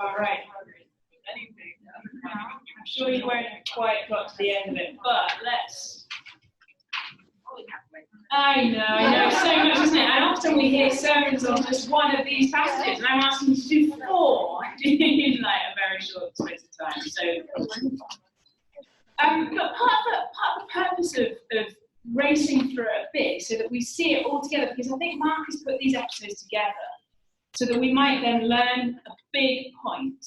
All right. I'm sure you won't quite got to the end of it, but let's. I know, so much, isn't it? And often we hear sermons on just one of these passages, and I'm asking you to do 4 in like a very short space of time. So, but part of the purpose of racing through it a bit, so that we see it all together, because I think Mark has put these episodes together so that we might then learn a big point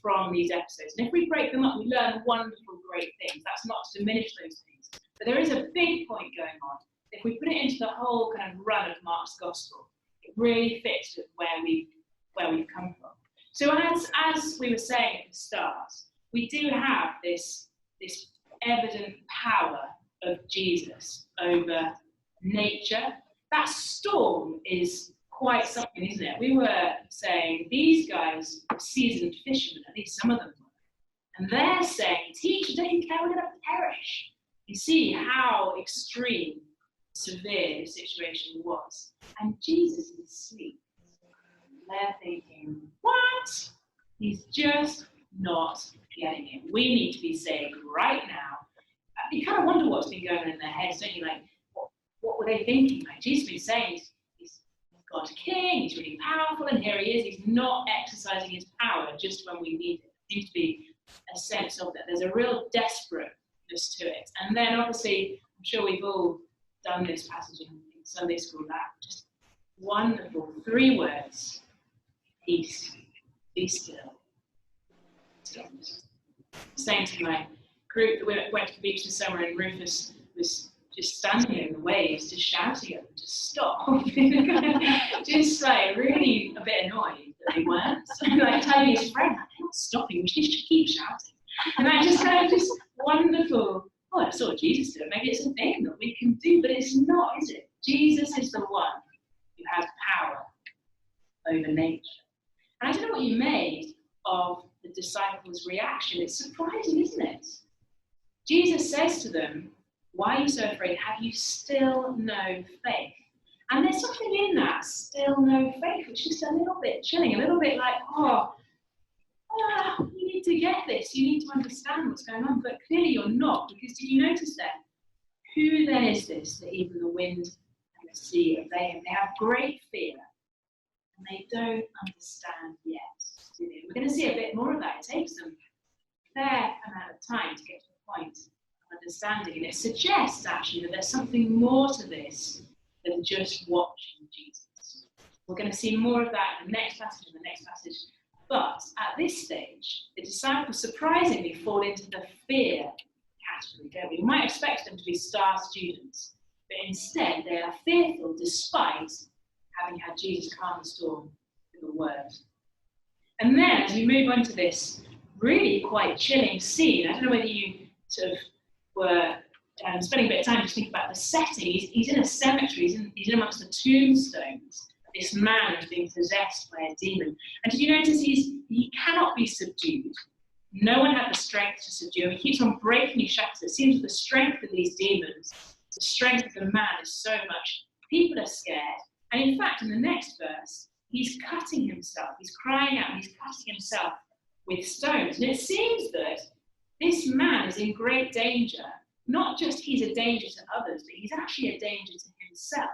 from these episodes. And if we break them up, we learn wonderful, great things. That's not to diminish those things. But there is a big point going on. If we put it into the whole kind of run of Mark's gospel, it really fits with where we've come from. So as we were saying at the start, we do have this evident power of Jesus over nature. That storm is quite something, isn't it? We were saying these guys are seasoned fishermen, at least some of them were. And they're saying, teacher, don't you care, we're going to perish. You see how extreme, severe the situation was. And Jesus is asleep. They're thinking, what? He's just not getting it. We need to be saved right now. You kind of wonder what's been going on in their heads, don't you? Like, what were they thinking? Like, Jesus has been saying he's God's king, he's really powerful, and here he is. He's not exercising his power just when we need it. There seems to be a sense of that. There's a real desperateness to it. And then, obviously, I'm sure we've all done this passage in Sunday school, that just wonderful 3 words: peace, be still. Saying to my group that we went to the beach this summer, and Rufus was just standing in the waves, just shouting at them to stop. Just like really a bit annoyed that they weren't. So, like telling his friend, they're not stopping, we should keep shouting. And I just kind of just wonderful, oh, I saw Jesus do it. Maybe it's a thing that we can do, but it's not, is it? Jesus is the one who has power over nature. And I don't know what you made of the disciples' reaction. It's surprising, isn't it? Jesus says to them, why are you so afraid? Have you still no faith? And there's something in that, still no faith, which is a little bit chilling, a little bit like, you need to get this, you need to understand what's going on, but clearly you're not, because did you notice then, who then is this that even the wind and the sea obey him? They have great fear, and they don't understand yet, do they? We're going to see a bit more of that. It takes them a fair amount of time to get to the point of understanding, and it suggests actually that there's something more to this than just watching Jesus. We're going to see more of that in the next passage and the next passage. But at this stage, the disciples surprisingly fall into the fear category, don't we? We might expect them to be star students, but instead they are fearful despite having had Jesus calm the storm with a word. And then as we move on to this really quite chilling scene, I don't know whether you sort of were spending a bit of time just thinking about the setting. He's in a cemetery, he's in amongst the tombstones. This man is being possessed by a demon. And did you notice he cannot be subdued? No one had the strength to subdue him. He keeps on breaking his shackles. It seems that the strength of these demons, the strength of the man is so much. People are scared. And in fact, in the next verse, he's cutting himself. He's crying out and he's cutting himself with stones. And it seems that this man is in great danger. Not just he's a danger to others, but he's actually a danger to himself.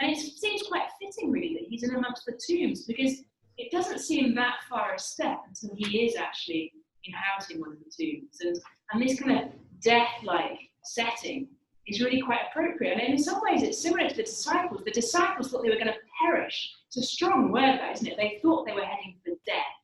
And it seems quite fitting, really, that he's in amongst the tombs, because it doesn't seem that far a step until he is actually inhabiting one of the tombs. And this kind of death-like setting is really quite appropriate. And in some ways, it's similar to the disciples. The disciples thought they were going to perish. It's a strong word, that, isn't it? They thought they were heading for death.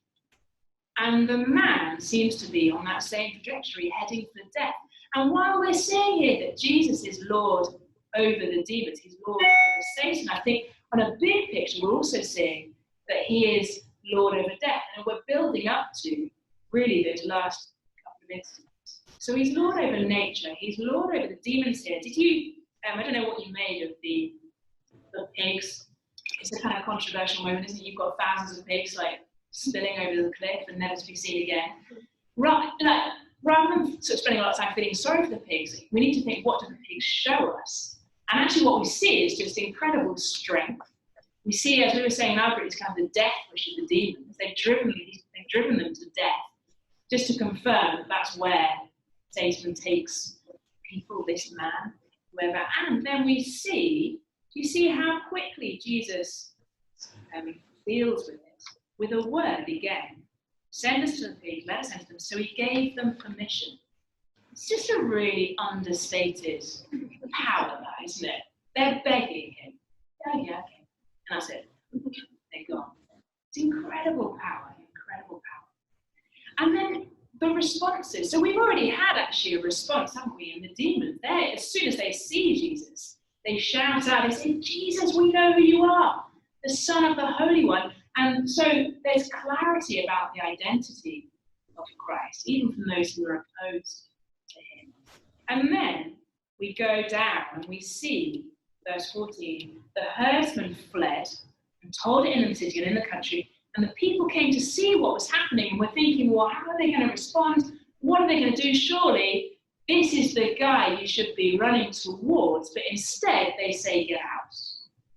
And the man seems to be on that same trajectory, heading for death. And while we're seeing here that Jesus is Lord over the demons, he's Lord over Satan, I think on a big picture we're also seeing that he is Lord over death, and we're building up to really those last couple of instances. So he's Lord over nature, he's Lord over the demons here. Did you, I don't know what you made of the pigs. It's a kind of controversial moment, isn't it? You've got thousands of pigs like spilling over the cliff and never to be seen again. Rather than sort of spending a lot of time feeling sorry for the pigs, we need to think, what do the pigs show us? And actually what we see is just incredible strength. We see, as we were saying in our group, it's kind of the death which is the demons. They've They've driven them to death, just to confirm that that's where Satan takes people, this man, whoever. And then we see, do you see how quickly Jesus deals with it? With a word again. Send us to the pigs, let us enter them. So he gave them permission. It's just a really understated power, that, isn't it? They're begging him. Yeah, okay. And that's it. They're gone. It's incredible power, incredible power. And then the responses. So we've already had actually a response, haven't we, in the demons? There, as soon as they see Jesus, they shout out, they say, Jesus, we know who you are, the Son of the Holy One. And so there's clarity about the identity of Christ, even from those who are opposed to him. And then we go down and we see, verse 14, the herdsmen fled and told it in the city and in the country, and the people came to see what was happening, and we're thinking, well, how are they going to respond? What are they going to do? Surely this is the guy you should be running towards, but instead they say, get out.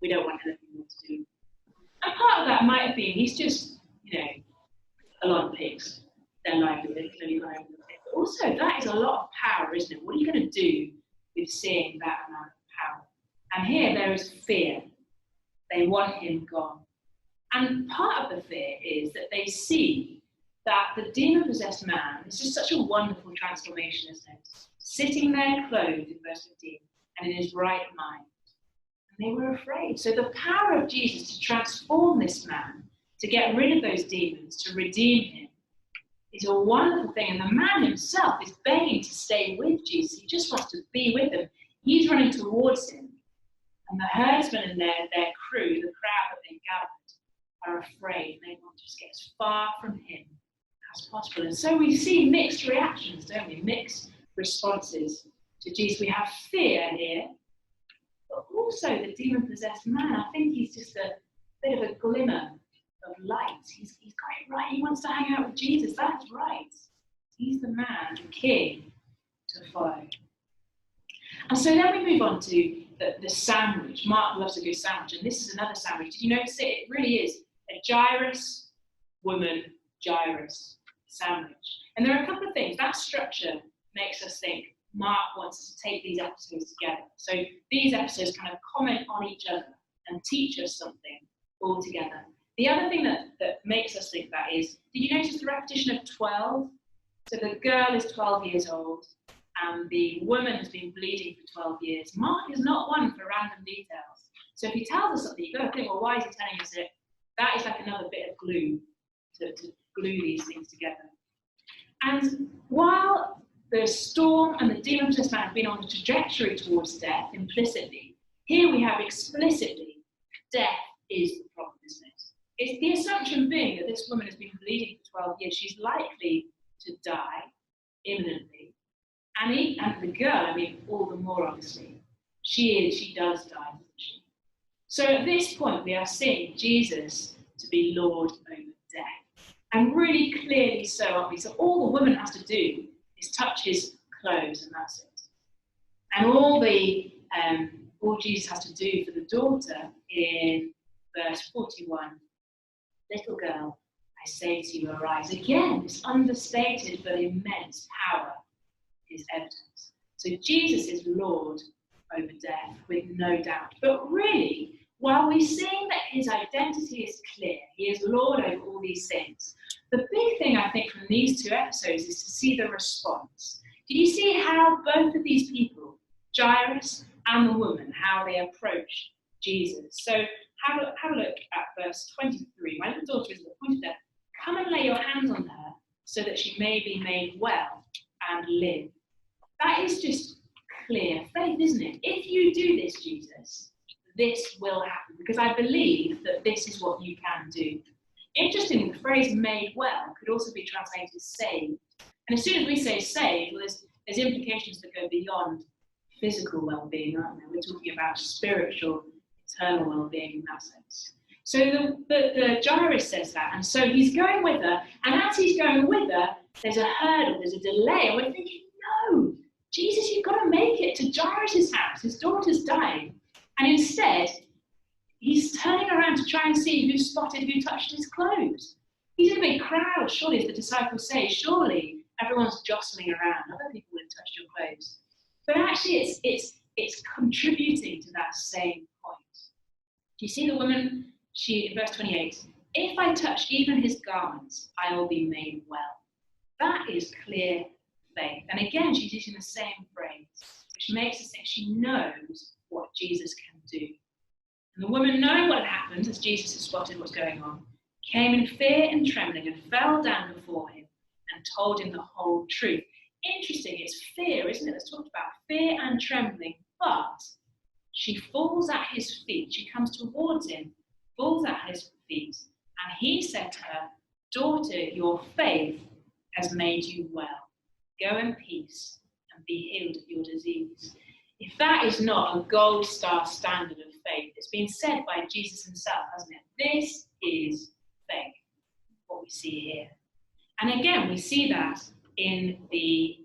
We don't want anything more to do. And part of that might have been, he's just, a lot of pigs. They're lively, they're going over the pit. But also, that is a lot of power, isn't it? What are you going to do with seeing that amount of power? And here there is fear. They want him gone. And part of the fear is that they see that the demon-possessed man is just such a wonderful transformation, isn't it? Sitting there clothed in verse 15 and in his right mind. And they were afraid. So the power of Jesus to transform this man, to get rid of those demons, to redeem him, is a wonderful thing. And the man himself is begging to stay with Jesus. He just wants to be with him. He's running towards him. And the herdsmen and their crew, the crowd that they gathered, are afraid. They want to just get as far from him as possible. And so we see mixed reactions, don't we? Mixed responses to Jesus. We have fear here, but also the demon-possessed man. I think he's just a bit of a glimmer of light. He's got it right. He wants to hang out with Jesus. That's right. He's the man, the king, to follow. And so then we move on to the sandwich. Mark loves a good sandwich, and this is another sandwich. Did you notice it? It really is a Jairus, woman, Jairus sandwich. And there are a couple of things. That structure makes us think Mark wants us to take these episodes together. So these episodes kind of comment on each other and teach us something all together. The other thing that makes us think that is, did you notice the repetition of 12? So the girl is 12 years old, and the woman has been bleeding for 12 years. Mark is not one for random details. So if he tells us something, you've got to think, well, why is he telling us it? That is like another bit of glue to glue these things together. And while the storm and the demon-possessed man have been on a trajectory towards death implicitly, here we have explicitly death is the problem, isn't it? It's the assumption being that this woman has been bleeding for 12 years. She's likely to die imminently. And the girl, all the more obviously, she does die, doesn't she? So at this point, we are seeing Jesus to be Lord over death. And really clearly so, aren't we? So all the woman has to do is touch his clothes, and that's it. And all Jesus has to do for the daughter in verse 41, little girl, I say to you, arise. Again, this understated but immense power is evident. So Jesus is Lord over death, with no doubt. But really, while we're seeing that his identity is clear, he is Lord over all these things, the big thing I think from these two episodes is to see the response. Did you see how both of these people, Jairus and the woman, how they approach Jesus? So have a look at verse 23. My little daughter is at the point of death. Come and lay your hands on her so that she may be made well and live. That is just clear faith, isn't it? If you do this, Jesus, this will happen, because I believe that this is what you can do. Interestingly, the phrase made well could also be translated saved. And as soon as we say saved, well, there's implications that go beyond physical well-being, aren't there? We're talking about spiritual, eternal well-being in that sense. So the Jairus says that, and so he's going with her, and as he's going with her, there's a hurdle, there's a delay, and we're thinking, no, Jesus, you've got to make it to Jairus' house. His daughter's dying. And instead, he's turning around to try and see who touched his clothes. He's in a big crowd. Surely, as the disciples say, surely everyone's jostling around. Other people would have touched your clothes. But actually, it's contributing to that same point. Do you see the woman? In verse 28, if I touch even his garments, I will be made well. That is clear faith. And again, she's using the same phrase, which makes us think she knows what Jesus can do. And the woman, knowing what had happened, as Jesus had spotted what's going on, came in fear and trembling and fell down before him and told him the whole truth. Interesting, it's fear, isn't it? That's talked about fear and trembling, but she falls at his feet. She comes towards him, falls at his feet, and he said to her, daughter, your faith has made you well. Go in peace and be healed of your disease. If that is not a gold star standard of faith, it's been said by Jesus himself, hasn't it? This is faith, what we see here. And again, we see that in the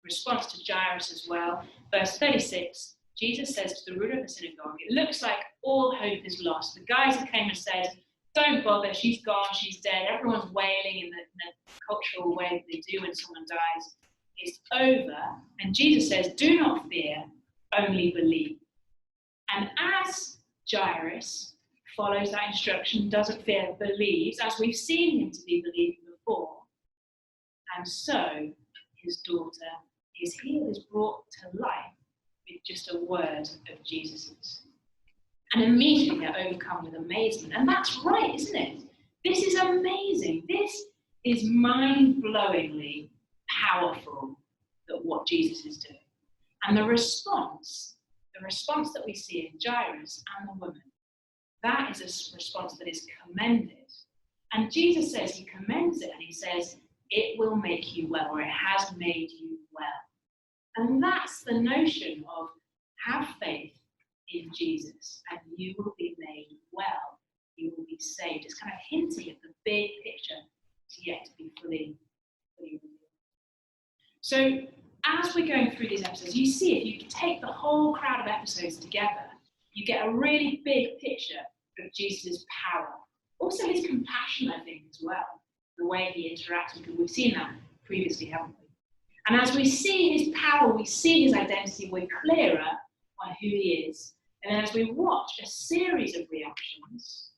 response to Jairus as well. Verse 36, Jesus says to the ruler of the synagogue, it looks like all hope is lost. The guys who came and said, don't bother, she's gone, she's dead. Everyone's wailing in the cultural way that they do when someone dies. It's over. And Jesus says, do not fear, only believe. And as Jairus follows that instruction, doesn't fear, believes, as we've seen him to be believing before, and so his daughter is healed, is brought to life with just a word of Jesus's. And immediately they're overcome with amazement. And that's right, isn't it? This is amazing. This is mind-blowingly powerful, that what Jesus is doing. And the response that we see in Jairus and the woman, that is a response that is commended. And Jesus says he commends it, and he says, it will make you well, or it has made you well. And that's the notion of have faith in Jesus, and you will be made well. You will be saved. It's kind of hinting at the big picture that's yet to be fully revealed. So as we're going through these episodes, you see, if you take the whole crowd of episodes together, you get a really big picture of Jesus' power. Also his compassion, I think, as well. The way he interacts with people. We've seen that previously, haven't we? And as we see his power, we see his identity, we're clearer on who he is. And then as we watch a series of reactions,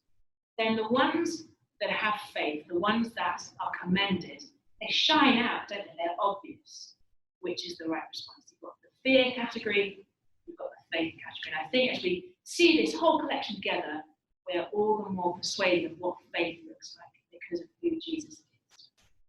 then the ones that have faith, the ones that are commended, they shine out, don't they? They're obvious, which is the right response. You've got the fear category, you've got the faith category. And I think as we see this whole collection together, we're all the more persuaded of what faith looks like because of who Jesus is.